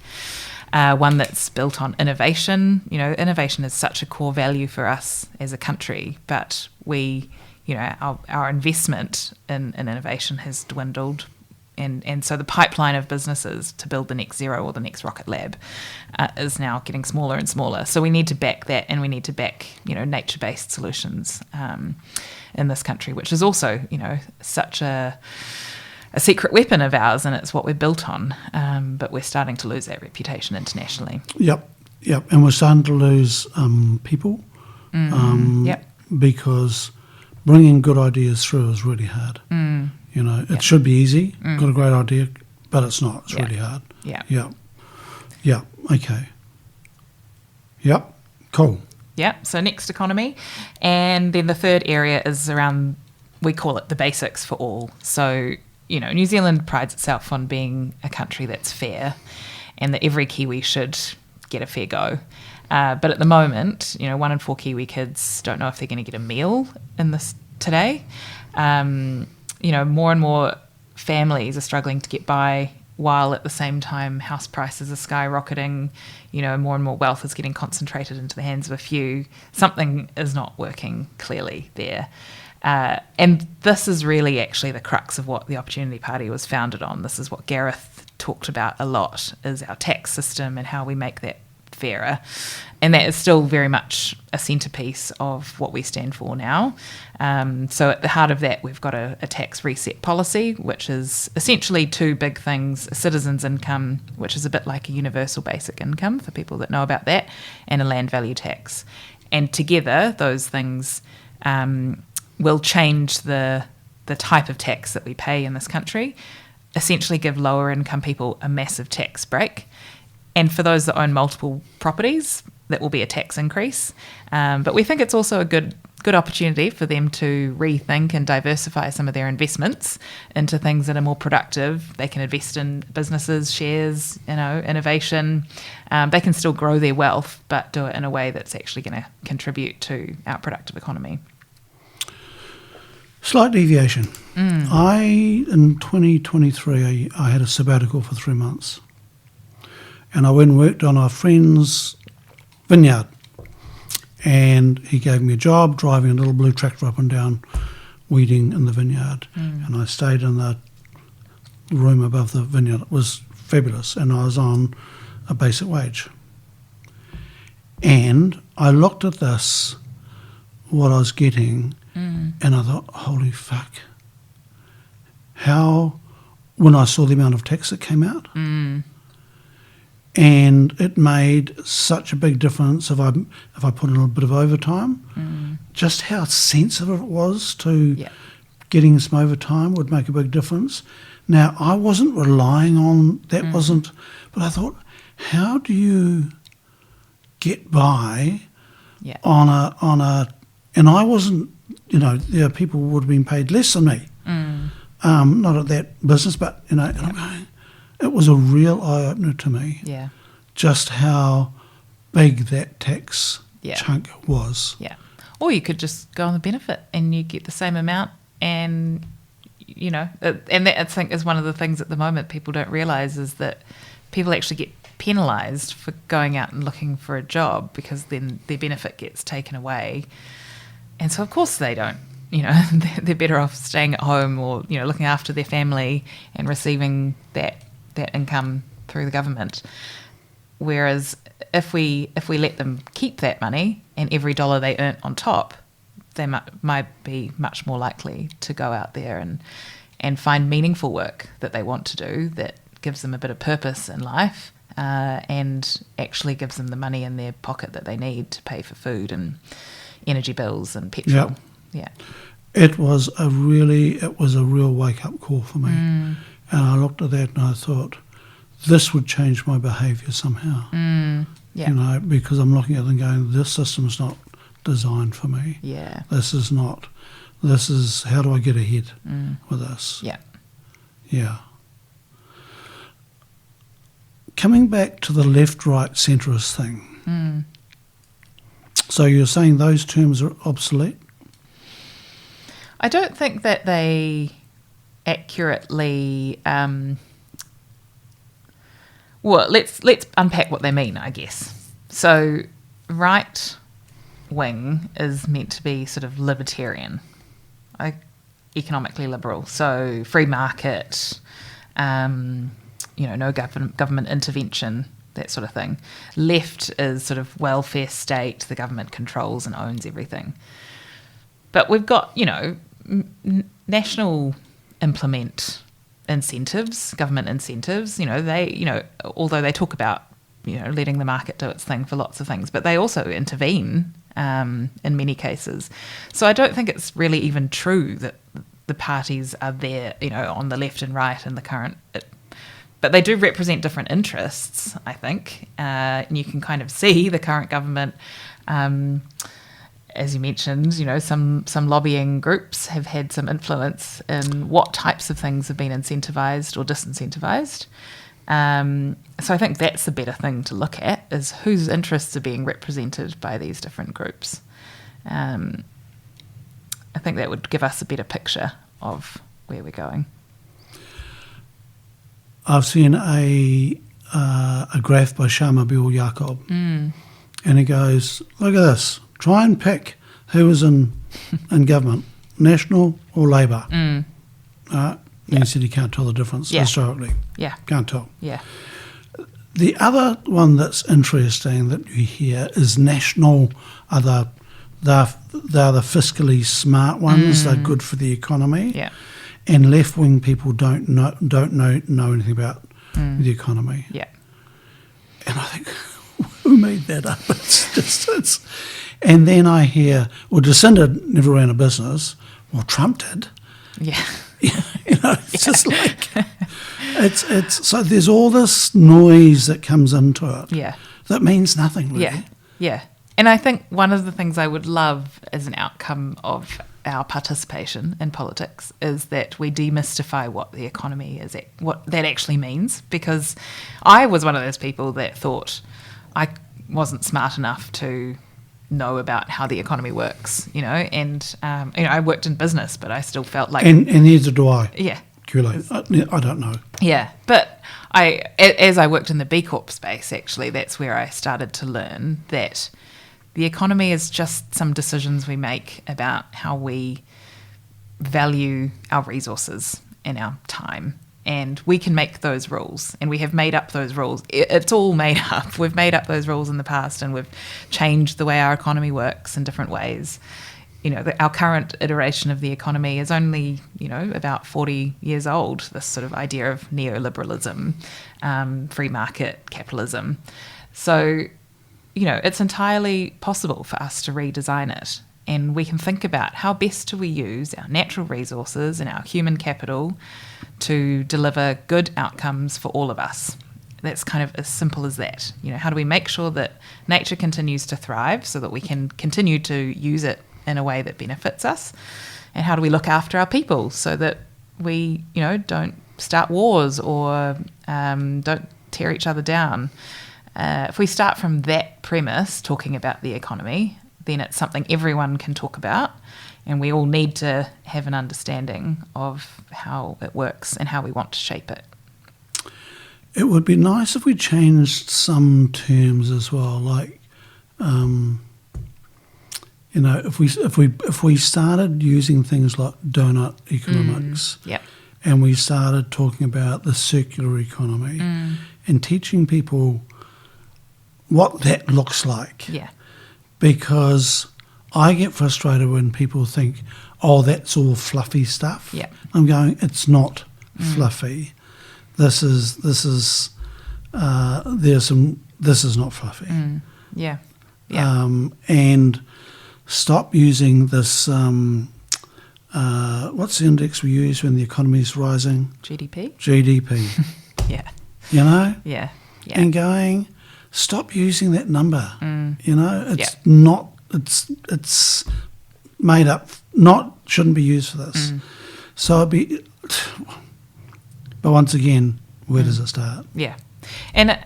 One that's built on innovation. You know, innovation is such a core value for us as a country, but our investment in innovation has dwindled. And so the pipeline of businesses to build the next Zero or the next Rocket Lab is now getting smaller and smaller. So we need to back that, and we need to back, nature-based solutions in this country, which is also, such a secret weapon of ours, and it's what we're built on. But we're starting to lose that reputation internationally. Yep. And we're starting to lose people because bringing good ideas through is really hard. It should be easy. Got a great idea, but it's not. It's really hard. Yeah. Okay. Yep. Cool. Yeah. So next, economy. And then the third area is around, we call it the basics for all. So, New Zealand prides itself on being a country that's fair and that every Kiwi should get a fair go. But at the moment, 1 in 4 Kiwi kids don't know if they're going to get a meal in this today. More and more families are struggling to get by while at the same time house prices are skyrocketing, more and more wealth is getting concentrated into the hands of a few. Something is not working clearly there. And this is really actually the crux of what the Opportunity Party was founded on. This is what Gareth talked about a lot, is our tax system and how we make that fairer. And that is still very much a centrepiece of what we stand for now. So at the heart of that, we've got a tax reset policy, which is essentially two big things: a citizen's income, which is a bit like a universal basic income for people that know about that, and a land value tax. And together, those things will change the type of tax that we pay in this country, essentially give lower income people a massive tax break. And for those that own multiple properties, that will be a tax increase. But we think it's also a good opportunity for them to rethink and diversify some of their investments into things that are more productive. They can invest in businesses, shares, innovation. They can still grow their wealth, but do it in a way that's actually going to contribute to our productive economy. Slight deviation. In 2023, I had a sabbatical for 3 months. And I went and worked on our friend's vineyard. And he gave me a job driving a little blue tractor up and down, weeding in the vineyard. And I stayed in the room above the vineyard. It was fabulous. And I was on a basic wage. And I looked at this, what I was getting, and I thought, holy fuck. When I saw the amount of tax that came out, and it made such a big difference if I put in a bit of overtime, just how sensitive it was to getting some overtime would make a big difference. Now, I wasn't relying on that, but I thought, how do you get by on a, and I wasn't, there are people who would have been paid less than me, not at that business, but, and I'm going, it was a real eye-opener to me. Yeah. Just how big that tax Yeah. chunk was. Yeah. Or you could just go on the benefit and you get the same amount, and and that I think is one of the things at the moment people don't realise, is that people actually get penalised for going out and looking for a job, because then their benefit gets taken away. And so of course they don't. They're better off staying at home, or looking after their family and receiving that income through the government. Whereas if we let them keep that money, and every dollar they earn on top, they might be much more likely to go out there and find meaningful work that they want to do, that gives them a bit of purpose in life, and actually gives them the money in their pocket that they need to pay for food and energy bills and petrol. Yep. Yeah. It was a real wake-up call for me. And I looked at that and I thought, this would change my behaviour somehow. Yeah. Because I'm looking at it and going, this system's not designed for me. Yeah. This is how do I get ahead with this? Yeah. Yeah. Coming back to the left-right centrist thing. So you're saying those terms are obsolete? I don't think that they accurately. Well, let's unpack what they mean, I guess. So, right wing is meant to be sort of libertarian, economically liberal. So, free market, no government intervention, that sort of thing. Left is sort of welfare state, the government controls and owns everything. But we've got, national implement incentives, government incentives. Although they talk about, letting the market do its thing for lots of things, but they also intervene in many cases. So I don't think it's really even true that the parties are there, on the left and right in the current. But they do represent different interests, I think. And you can kind of see the current government. As you mentioned, some lobbying groups have had some influence in what types of things have been incentivised or disincentivised. So I think that's the better thing to look at, is whose interests are being represented by these different groups. I think that would give us a better picture of where we're going. I've seen a graph by Shamabeel Jacob, and he goes, look at this. Try and pick who was in government, National or Labour. And he said he can't tell the difference historically. Yeah. Can't tell. Yeah. The other one that's interesting that you hear is National are they're the fiscally smart ones. They're good for the economy. Yeah. And left-wing people don't know anything about the economy. Yeah. And I think, who made that up? It's and then I hear, well, Jacinda never ran a business. Well, Trump did. Yeah. It's just like, it's so there's all this noise that comes into it. Yeah. That means nothing, really. Yeah. Yeah. And I think one of the things I would love as an outcome of our participation in politics is that we demystify what the economy is, what that actually means. Because I was one of those people that thought I wasn't smart enough to know about how the economy works, and I worked in business, but I still felt like, and neither do I. Yeah. Qiulae, I don't know. Yeah, but as I worked in the B Corp space, actually, that's where I started to learn that the economy is just some decisions we make about how we value our resources and our time. And we can make those rules, and we have made up those rules. It's all made up. We've made up those rules in the past, and we've changed the way our economy works in different ways. Our current iteration of the economy is only, about 40 years old, this sort of idea of neoliberalism, free market capitalism. So, it's entirely possible for us to redesign it. And we can think about how best do we use our natural resources and our human capital to deliver good outcomes for all of us. That's kind of as simple as that. How do we make sure that nature continues to thrive so that we can continue to use it in a way that benefits us? And how do we look after our people so that we, don't start wars or don't tear each other down? If we start from that premise, talking about the economy, then it's something everyone can talk about, and we all need to have an understanding of how it works and how we want to shape it. It would be nice if we changed some terms as well, like, if we started using things like donut economics, and we started talking about the circular economy, and teaching people what that looks like. Yeah. Because I get frustrated when people think, oh, that's all fluffy stuff. Yeah. I'm going, it's not fluffy. This is not fluffy. Yeah. And stop using this, what's the index we use when the economy is rising? GDP. Yeah. You know? Yeah. And going, stop using that number. You know, it's Yeah. not, it's made up, shouldn't be used for this. So but once again, where does it start? Yeah. And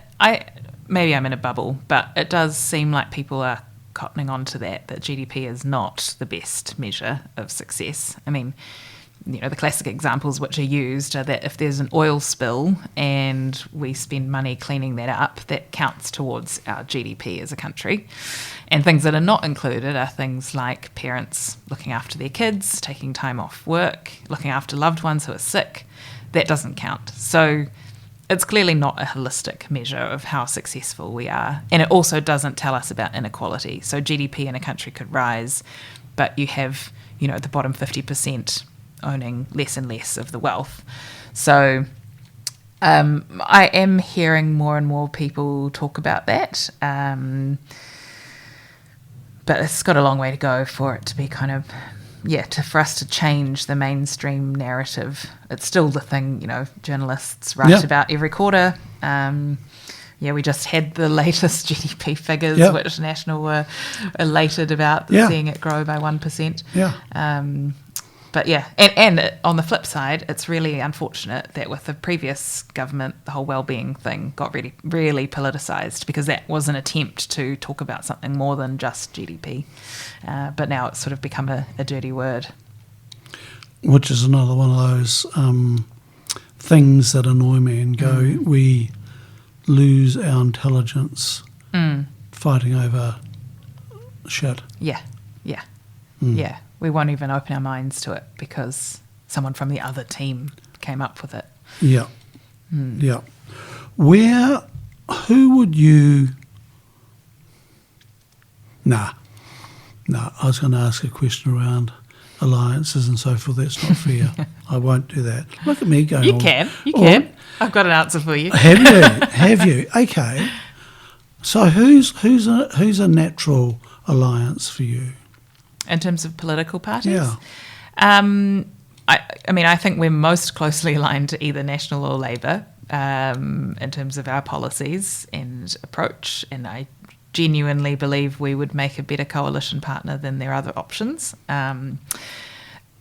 maybe I'm in a bubble, but it does seem like people are cottoning on to that GDP is not the best measure of success. I mean, the classic examples which are used are that if there's an oil spill and we spend money cleaning that up, that counts towards our GDP as a country. And things that are not included are things like parents looking after their kids, taking time off work, looking after loved ones who are sick. That doesn't count. So it's clearly not a holistic measure of how successful we are. And it also doesn't tell us about inequality. So GDP in a country could rise, but you have, the bottom 50% owning less and less of the wealth. So I am hearing more and more people talk about that. But it's got a long way to go for it to be for us to change the mainstream narrative. It's still the thing, journalists write about every quarter. We just had the latest GDP figures, which National were elated about seeing it grow by 1%. But and on the flip side, it's really unfortunate that with the previous government, the whole wellbeing thing got really, really politicised, because that was an attempt to talk about something more than just GDP. But now it's sort of become a dirty word. Which is another one of those things that annoy me and go, we lose our intelligence fighting over shit. Yeah. We won't even open our minds to it because someone from the other team came up with it. Yeah. Who would you... Nah, I was going to ask a question around alliances and so forth. That's not fair. I won't do that. Look at me going... You can. I've got an answer for you. Have you? Okay. So who's a natural alliance for you? In terms of political parties? Yeah. I mean, I think we're most closely aligned to either National or Labour in terms of our policies and approach, and I genuinely believe we would make a better coalition partner than their other options.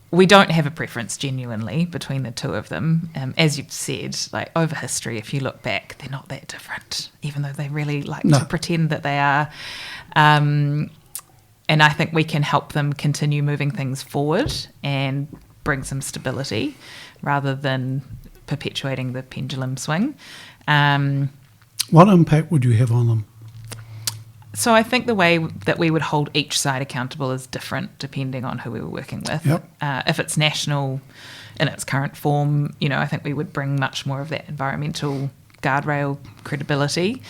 We don't have a preference genuinely between the two of them. As you've said, like over history, if you look back, they're not that different, even though they really like to pretend that they are. And I think we can help them continue moving things forward and bring some stability rather than perpetuating the pendulum swing. What impact would you have on them? So I think the way that we would hold each side accountable is different depending on who we were working with. If it's National in its current form, I think we would bring much more of that environmental guardrail credibility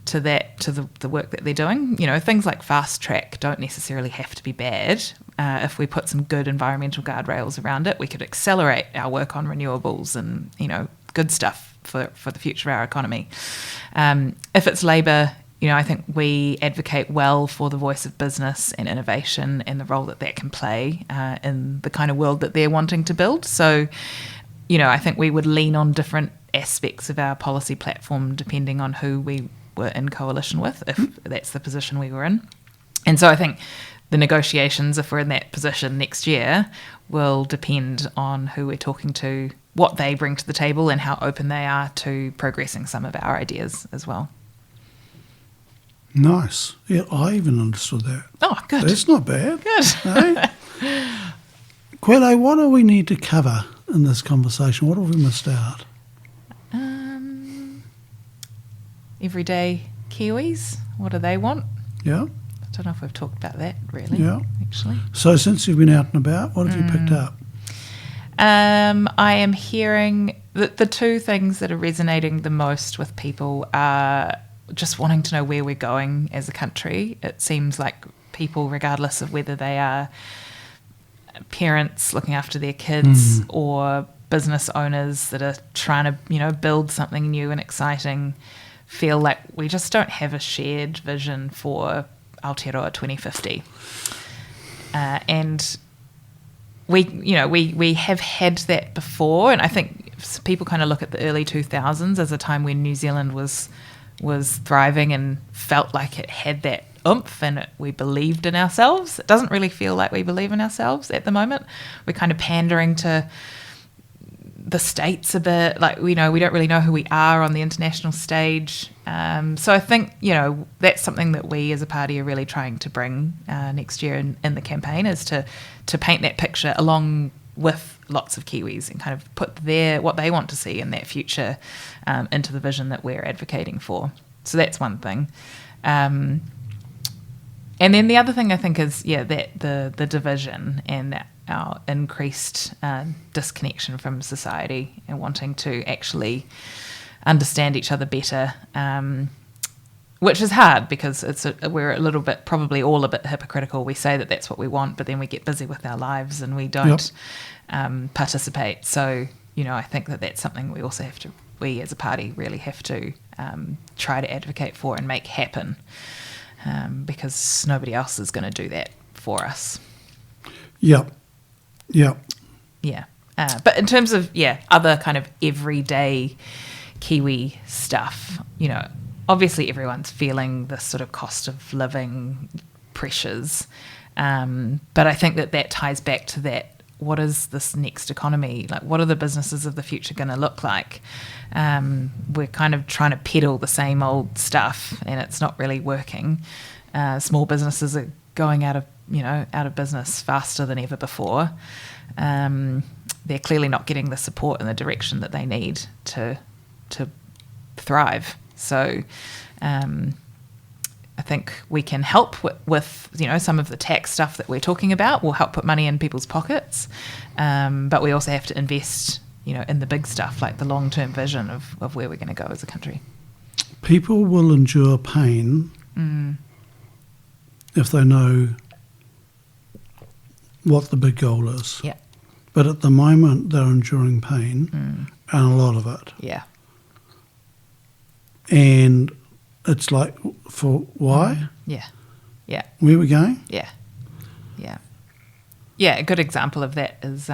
to the work that they're doing. Things like fast track don't necessarily have to be bad. If we put some good environmental guardrails around it, we could accelerate our work on renewables and, good stuff for the future of our economy. If it's Labour, I think we advocate well for the voice of business and innovation and the role that can play in the kind of world that they're wanting to build. So, I think we would lean on different aspects of our policy platform depending on who we were in coalition with, if that's the position we were in. And so I think the negotiations, if we're in that position next year, will depend on who we're talking to, what they bring to the table, and how open they are to progressing some of our ideas as well. Nice. Yeah, I even understood that. Oh, good. That's not bad. Good. Eh? Qiulae, what do we need to cover in this conversation? What have we missed out? Everyday Kiwis, what do they want? Yeah, I don't know if we've talked about that really, yeah. actually. So since you've been out and about, what have you picked up? I am hearing that the two things that are resonating the most with people are just wanting to know where we're going as a country. It seems like people, regardless of whether they are parents looking after their kids or business owners that are trying to, build something new and exciting, feel like we just don't have a shared vision for Aotearoa 2050. And we have had that before, and I think people kind of look at the early 2000s as a time when New Zealand was thriving and felt like it had that oomph and we believed in ourselves. It doesn't really feel like we believe in ourselves at the moment. We're kind of pandering to the states a bit, like we don't really know who we are on the international stage. So I think that's something that we as a party are really trying to bring next year in the campaign, is to paint that picture along with lots of Kiwis and kind of put what they want to see in that future into the vision that we're advocating for. So that's one thing. And then the other thing I think is that the division and our increased disconnection from society and wanting to actually understand each other better, which is hard because we're a little bit, probably all a bit hypocritical. We say that that's what we want, but then we get busy with our lives and we don't participate. So, I think that that's something we as a party really have to try to advocate for and make happen, because nobody else is going to do that for us. Yep. Yep. Yeah. But in terms of, other kind of everyday Kiwi stuff, obviously everyone's feeling this sort of cost of living pressures. But I think that ties back to that. What is this next economy? Like, what are the businesses of the future going to look like? We're kind of trying to peddle the same old stuff and it's not really working. Small businesses are going out of business faster than ever before. They're clearly not getting the support and the direction that they need to thrive. So I think we can help with some of the tax stuff that we're talking about. We'll help put money in people's pockets, but we also have to invest in the big stuff, like the long-term vision of where we're going to go as a country. People will endure pain if they know what the big goal is. Yeah. But at the moment, they're enduring pain, and a lot of it. Yeah. And it's like, for why? Yeah. Yeah. Where are we going? Yeah. Yeah. Yeah, a good example of that is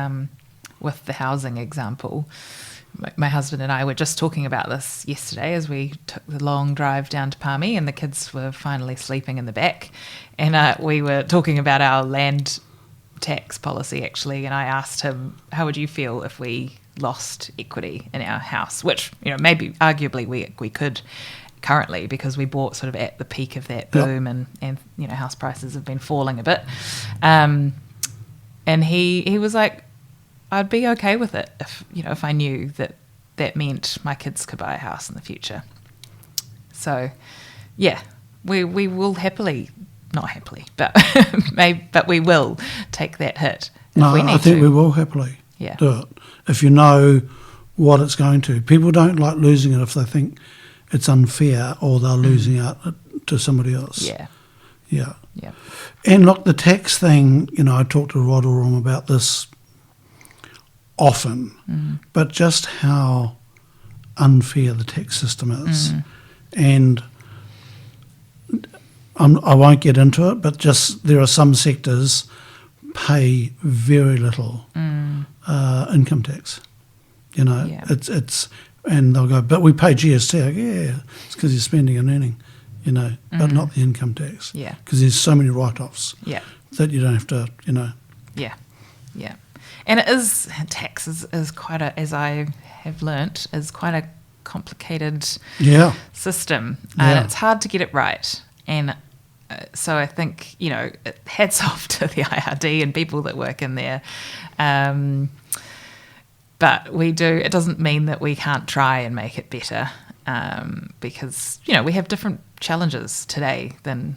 with the housing example. My husband and I were just talking about this yesterday as we took the long drive down to Palmy and the kids were finally sleeping in the back. And we were talking about our land tax policy, actually, and I asked him, how would you feel if we lost equity in our house? Which, maybe arguably we could currently, because we bought sort of at the peak of that boom, and house prices have been falling a bit. And he was like, I'd be okay with it if I knew that meant my kids could buy a house in the future. So, we will not happily, but we will take that hit if we need to. I think we will happily do it if you know what it's going to. People don't like losing it if they think it's unfair or they're losing out to somebody else. Yeah. Yeah. Yeah. And look, the tax thing, I talk to Rod Oram about this often, but just how unfair the tax system is. And I won't get into it, but just there are some sectors pay very little income tax. It's and they'll go, but we pay GST. I go, it's because you're spending and earning, but not the income tax. Yeah, because there's so many write-offs. Yeah, that you don't have to, Yeah, yeah, and tax is quite a, as I have learnt, is quite a complicated system. It's hard to get it right. And so I think, hats off to the IRD and people that work in there. But it doesn't mean that we can't try and make it better, because, we have different challenges today than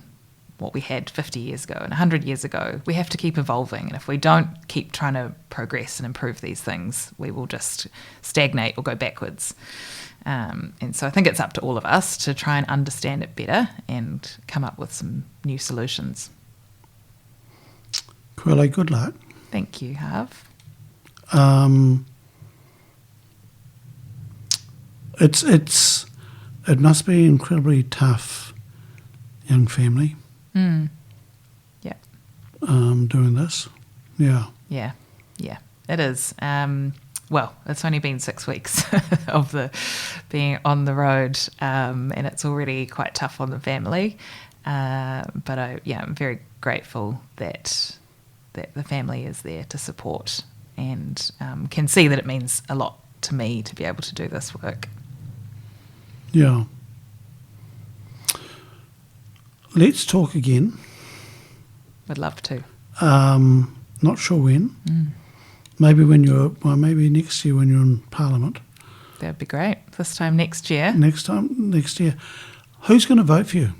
what we had 50 years ago and 100 years ago. We have to keep evolving. And if we don't keep trying to progress and improve these things, we will just stagnate or go backwards. And so I think it's up to all of us to try and understand it better and come up with some new solutions. Qiulae, good luck. Thank you, Harv. It must be incredibly tough, young family. Yeah. Doing this. Yeah. Yeah, it is. Well, it's only been 6 weeks of being on the road, and it's already quite tough on the family. But I'm very grateful that the family is there to support and can see that it means a lot to me to be able to do this work. Yeah. Let's talk again. Would love to. Not sure when. Maybe maybe next year when you're in Parliament. That would be great. This time next year. Next year. Who's going to vote for you?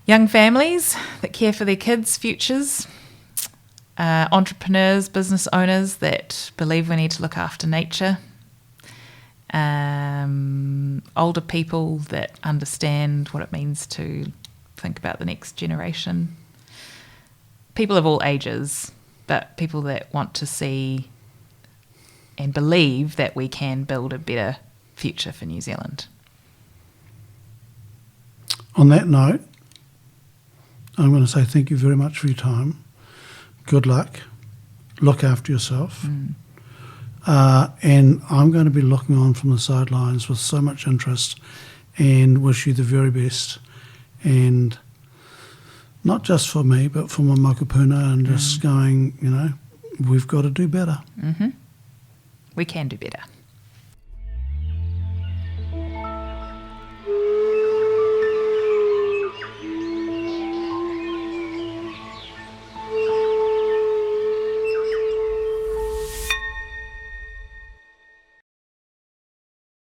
Young families that care for their kids' futures. Entrepreneurs, business owners that believe we need to look after nature. Older people that understand what it means to think about the next generation. People of all ages, but people that want to see and believe that we can build a better future for New Zealand. On that note, I'm going to say thank you very much for your time. Good luck. Look after yourself. And I'm going to be looking on from the sidelines with so much interest and wish you the very best. And not just for me, but for my mokopuna and just going, we've got to do better. We can do better.